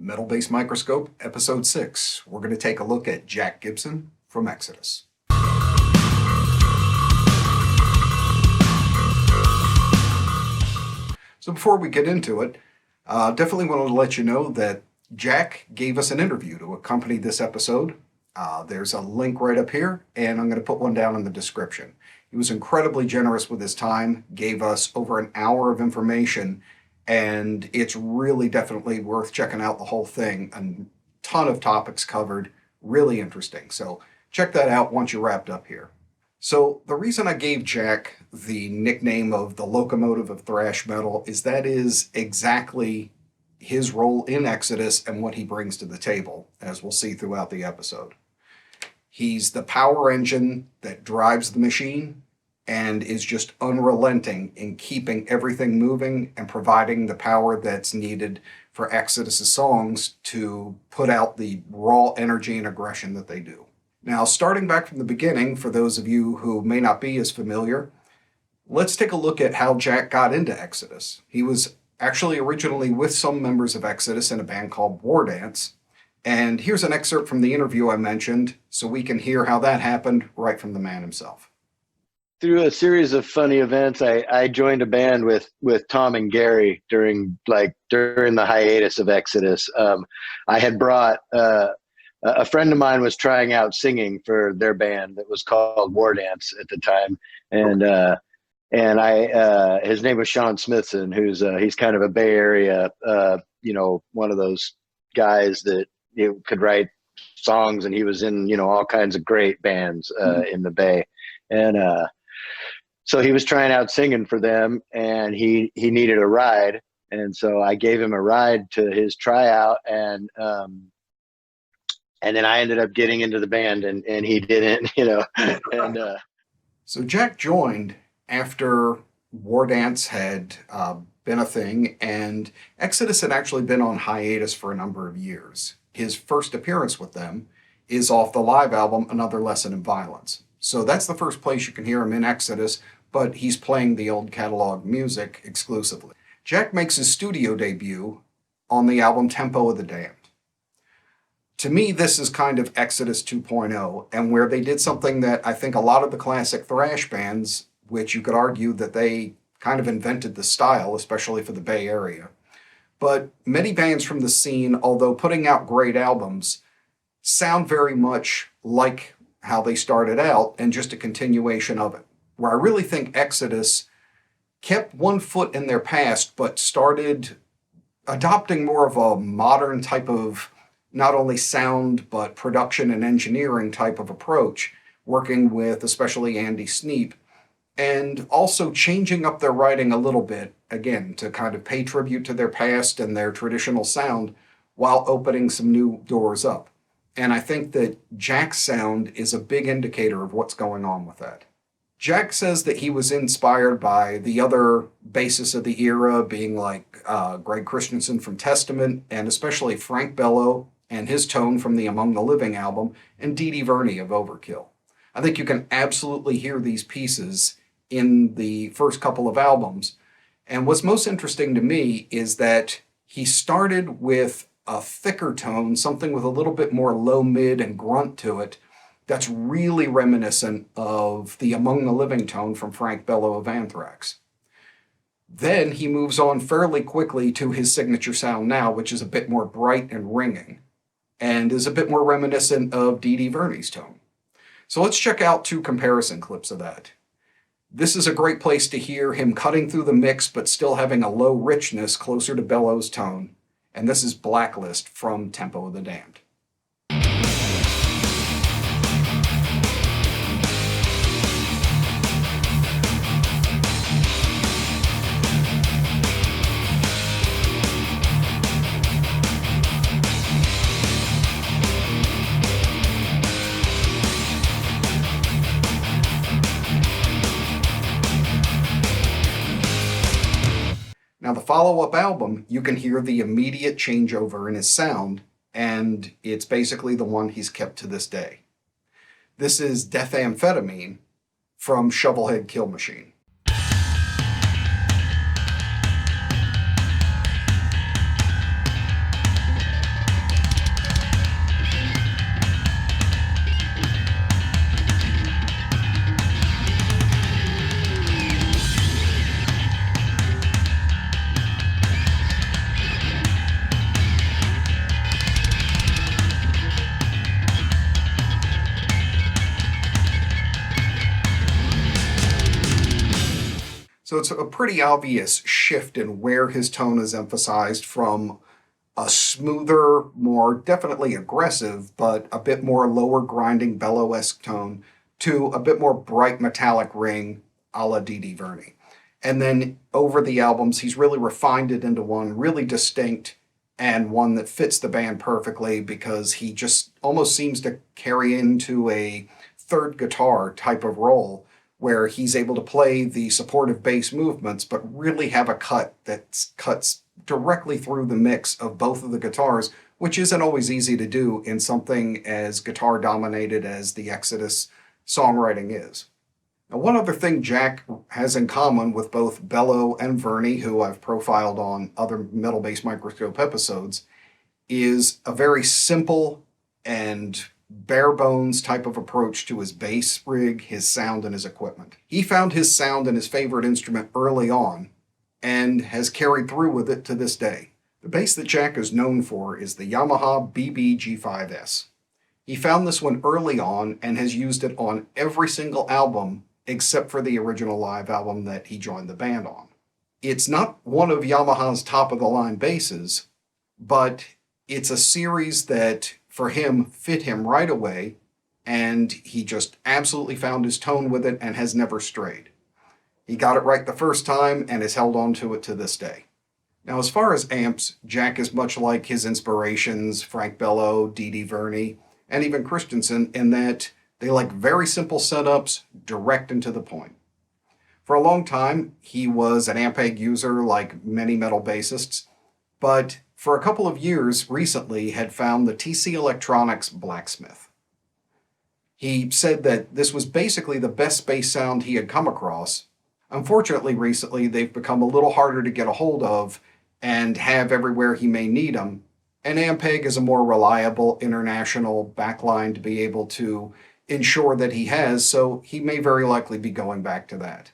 Metal Bass Microscope, Episode 6. We're going to take a look at Jack Gibson from Exodus. So before we get into it, definitely wanted to let you know that Jack gave us an interview to accompany this episode. There's a link right up here, and I'm going to put one down in the description. He was incredibly generous with his time, gave us over an hour of information, and it's really definitely worth checking out the whole thing. A ton of topics covered, really interesting. So check that out once you're wrapped up here. So the reason I gave Jack the nickname of the locomotive of thrash metal is that is exactly his role in Exodus and what he brings to the table, as we'll see throughout the episode. He's the power engine that drives the machine and is just unrelenting in keeping everything moving and providing the power that's needed for Exodus' songs to put out the raw energy and aggression that they do. Now, starting back from the beginning, for those of you who may not be as familiar, let's take a look at how Jack got into Exodus. He was actually originally with some members of Exodus in a band called War Dance, and here's an excerpt from the interview I mentioned so we can hear how that happened right from the man himself. Through a series of funny events, I joined a band with Tom and Gary during the hiatus of Exodus. I had brought a friend of mine was trying out singing for their band that was called War Dance at the time, and his name was Sean Smithson, he's kind of a Bay Area, one of those guys that could write songs, and he was in all kinds of great bands in the Bay, and so he was trying out singing for them, and he needed a ride. And so I gave him a ride to his tryout, and then I ended up getting into the band, and he didn't, and So Jack joined after War Dance had been a thing, and Exodus had actually been on hiatus for a number of years. His first appearance with them is off the live album, Another Lesson in Violence. So that's the first place you can hear him in Exodus, but he's playing the old catalog music exclusively. Jack makes his studio debut on the album Tempo of the Damned. To me, this is kind of Exodus 2.0, and where they did something that I think a lot of the classic thrash bands, which you could argue that they kind of invented the style, especially for the Bay Area. But many bands from the scene, although putting out great albums, sound very much like how they started out and just a continuation of it. Where I really think Exodus kept one foot in their past, but started adopting more of a modern type of not only sound, but production and engineering type of approach, working with especially Andy Sneap, and also changing up their writing a little bit, again, to kind of pay tribute to their past and their traditional sound while opening some new doors up. And I think that Jack's sound is a big indicator of what's going on with that. Jack says that he was inspired by the other bassists of the era, being like Greg Christensen from Testament, and especially Frank Bello and his tone from the Among the Living album, and Dee Dee Verney of Overkill. I think you can absolutely hear these pieces in the first couple of albums. And what's most interesting to me is that he started with a thicker tone, something with a little bit more low, mid, and grunt to it, that's really reminiscent of the Among the Living tone from Frank Bello of Anthrax. Then he moves on fairly quickly to his signature sound now, which is a bit more bright and ringing, and is a bit more reminiscent of Dee Dee Verney's tone. So let's check out two comparison clips of that. This is a great place to hear him cutting through the mix, but still having a low richness closer to Bello's tone. And this is Blacklist from Tempo of the Damned. Now, the follow-up album, you can hear the immediate changeover in his sound, and it's basically the one he's kept to this day. This is Death Amphetamine from Shovelhead Kill Machine. So it's a pretty obvious shift in where his tone is emphasized from a smoother, more definitely aggressive, but a bit more lower grinding bellow-esque tone to a bit more bright metallic ring a la Dee Dee Verney. And then over the albums, he's really refined it into one really distinct and one that fits the band perfectly because he just almost seems to carry into a third guitar type of role where he's able to play the supportive bass movements but really have a cut that cuts directly through the mix of both of the guitars, which isn't always easy to do in something as guitar dominated as the Exodus songwriting is. Now, one other thing Jack has in common with both Bello and Verney, who I've profiled on other Metal Bass Microscope episodes, is a very simple and bare bones type of approach to his bass rig, his sound, and his equipment. He found his sound and his favorite instrument early on and has carried through with it to this day. The bass that Jack is known for is the Yamaha BB-G5S. He found this one early on and has used it on every single album except for the original live album that he joined the band on. It's not one of Yamaha's top-of-the-line basses, but it's a series that, for him, fit him right away, and he just absolutely found his tone with it and has never strayed. He got it right the first time and has held on to it to this day. Now, as far as amps, Jack is much like his inspirations, Frank Bello, Dee Dee Verney, and even Christensen, in that they like very simple setups, direct and to the point. For a long time, he was an Ampeg user like many metal bassists, but for a couple of years recently had found the TC Electronics Blacksmith. He said that this was basically the best bass sound he had come across. Unfortunately, recently, they've become a little harder to get a hold of and have everywhere he may need them, and Ampeg is a more reliable international backline to be able to ensure that he has, so he may very likely be going back to that.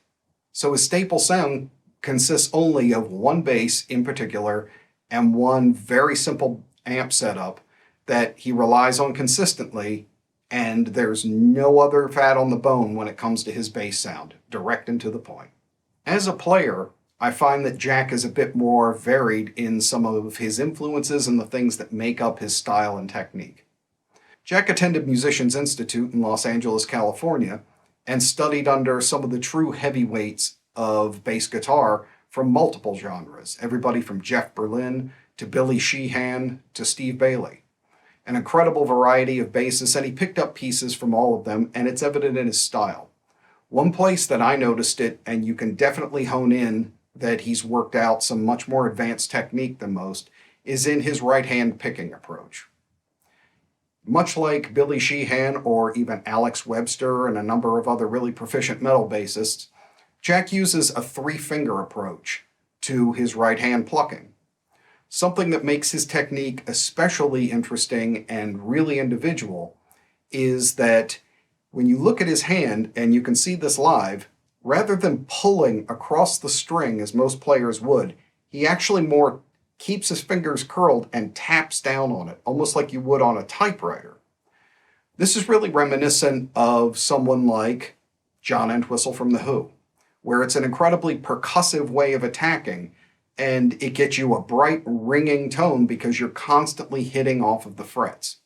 So his staple sound consists only of one bass in particular and one very simple amp setup that he relies on consistently, and there's no other fat on the bone when it comes to his bass sound, direct and to the point. As a player, I find that Jack is a bit more varied in some of his influences and the things that make up his style and technique. Jack attended Musicians Institute in Los Angeles, California, and studied under some of the true heavyweights of bass guitar from multiple genres, everybody from Jeff Berlin to Billy Sheehan to Steve Bailey. An incredible variety of bassists, and he picked up pieces from all of them, and it's evident in his style. One place that I noticed it, and you can definitely hone in that he's worked out some much more advanced technique than most, is in his right-hand picking approach. Much like Billy Sheehan or even Alex Webster and a number of other really proficient metal bassists, Jack uses a three-finger approach to his right-hand plucking. Something that makes his technique especially interesting and really individual is that when you look at his hand, and you can see this live, rather than pulling across the string as most players would, he actually more keeps his fingers curled and taps down on it, almost like you would on a typewriter. This is really reminiscent of someone like John Entwistle from The Who, where it's an incredibly percussive way of attacking, and it gets you a bright, ringing tone because you're constantly hitting off of the frets.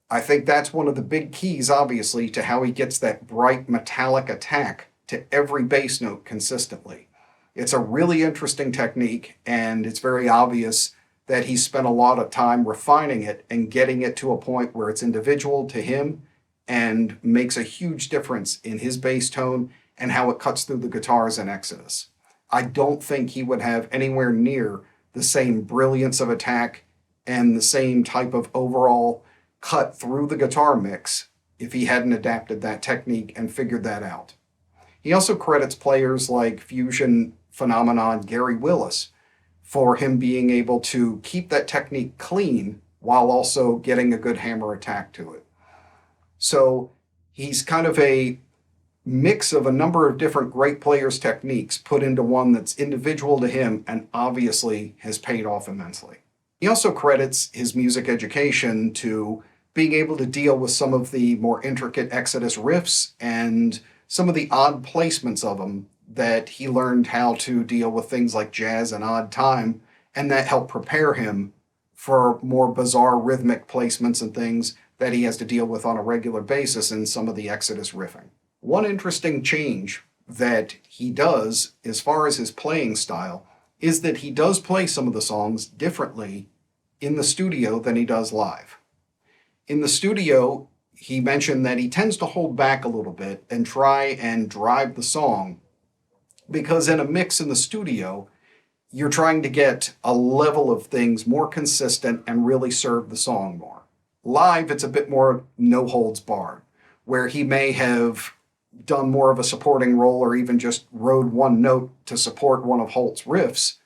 I think that's one of the big keys, obviously, to how he gets that bright, metallic attack to every bass note consistently. It's a really interesting technique, and it's very obvious that he's spent a lot of time refining it and getting it to a point where it's individual to him and makes a huge difference in his bass tone and how it cuts through the guitars in Exodus. I don't think he would have anywhere near the same brilliance of attack and the same type of overall cut through the guitar mix if he hadn't adapted that technique and figured that out. He also credits players like fusion phenomenon Gary Willis for him being able to keep that technique clean while also getting a good hammer attack to it. So he's kind of a mix of a number of different great players' techniques put into one that's individual to him and obviously has paid off immensely. He also credits his music education to being able to deal with some of the more intricate Exodus riffs and some of the odd placements of them that he learned how to deal with things like jazz and odd time, and that helped prepare him for more bizarre rhythmic placements and things that he has to deal with on a regular basis in some of the Exodus riffing. One interesting change that he does as far as his playing style is that he does play some of the songs differently in the studio than he does live. In the studio, he mentioned that he tends to hold back a little bit and try and drive the song because in a mix in the studio, you're trying to get a level of things more consistent and really serve the song more. Live, it's a bit more no holds barred, where he may have done more of a supporting role or even just rode one note to support one of Holt's riffs.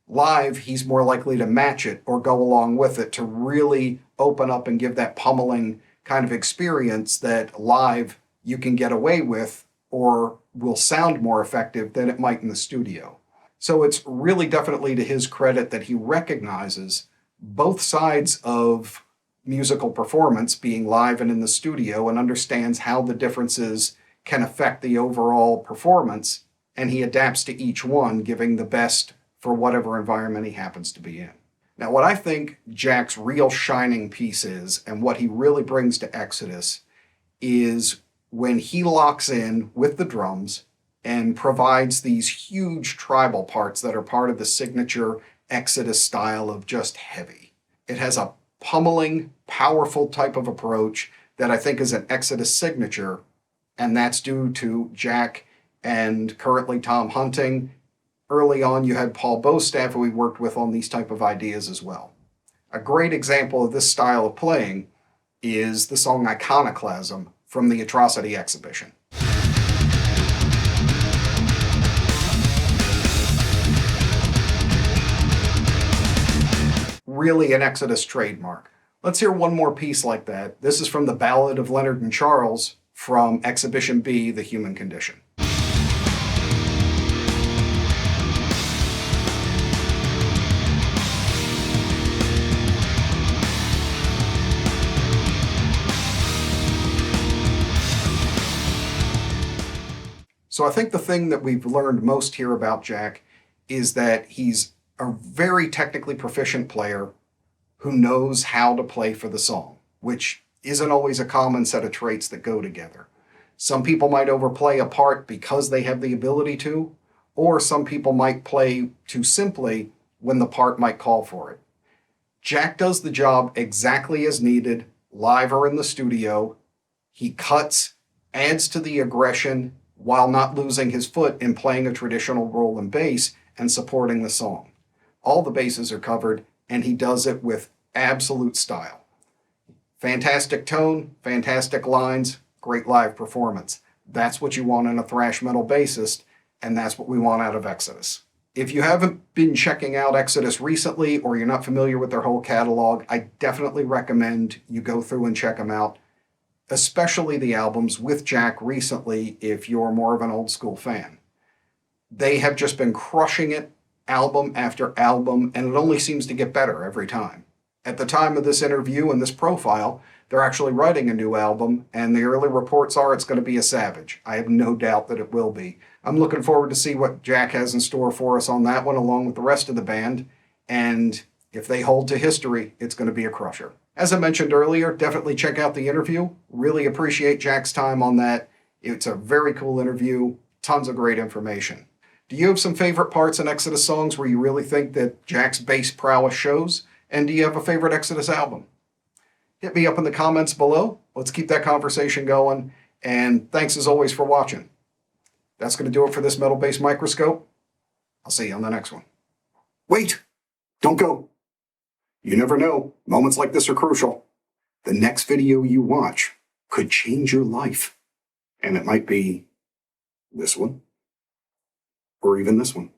Live, he's more likely to match it or go along with it to really open up and give that pummeling kind of experience that live you can get away with or will sound more effective than it might in the studio. So it's really definitely to his credit that he recognizes both sides of musical performance, being live and in the studio, and understands how the differences can affect the overall performance, and he adapts to each one, giving the best for whatever environment he happens to be in. Now, what I think Jack's real shining piece is, and what he really brings to Exodus, is when he locks in with the drums and provides these huge tribal parts that are part of the signature Exodus style of just heavy. It has a pummeling, powerful type of approach that I think is an Exodus signature, and that's due to Jack and currently Tom Hunting. Early on, you had Paul Bostaff, who we worked with on these type of ideas as well. A great example of this style of playing is the song Iconoclasm from the Atrocity exhibition. Really an Exodus trademark. Let's hear one more piece like that. This is from the Ballad of Leonard and Charles from Exhibition B, The Human Condition. So I think the thing that we've learned most here about Jack is that he's a very technically proficient player who knows how to play for the song, which isn't always a common set of traits that go together. Some people might overplay a part because they have the ability to, or some people might play too simply when the part might call for it. Jack does the job exactly as needed, live or in the studio. He cuts, adds to the aggression, while not losing his foot in playing a traditional role in bass and supporting the song. All the bases are covered, and he does it with absolute style. Fantastic tone, fantastic lines, great live performance. That's what you want in a thrash metal bassist, and that's what we want out of Exodus. If you haven't been checking out Exodus recently, or you're not familiar with their whole catalog, I definitely recommend you go through and check them out, especially the albums with Jack recently if you're more of an old school fan. They have just been crushing it album after album, and it only seems to get better every time. At the time of this interview and this profile, they're actually writing a new album, and the early reports are it's going to be a savage. I have no doubt that it will be. I'm looking forward to see what Jack has in store for us on that one, along with the rest of the band, and if they hold to history, it's going to be a crusher. As I mentioned earlier, definitely check out the interview. Really appreciate Jack's time on that. It's a very cool interview, tons of great information. Do you have some favorite parts in Exodus songs where you really think that Jack's bass prowess shows? And do you have a favorite Exodus album? Hit me up in the comments below. Let's keep that conversation going. And thanks as always for watching. That's going to do it for this Metal Bass Microscope. I'll see you on the next one. Wait! Don't go! You never know. Moments like this are crucial. The next video you watch could change your life. And it might be this one. Or even this one.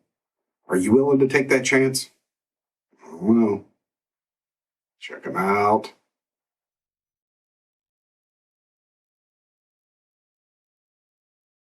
Are you willing to take that chance? I don't know. Check them out.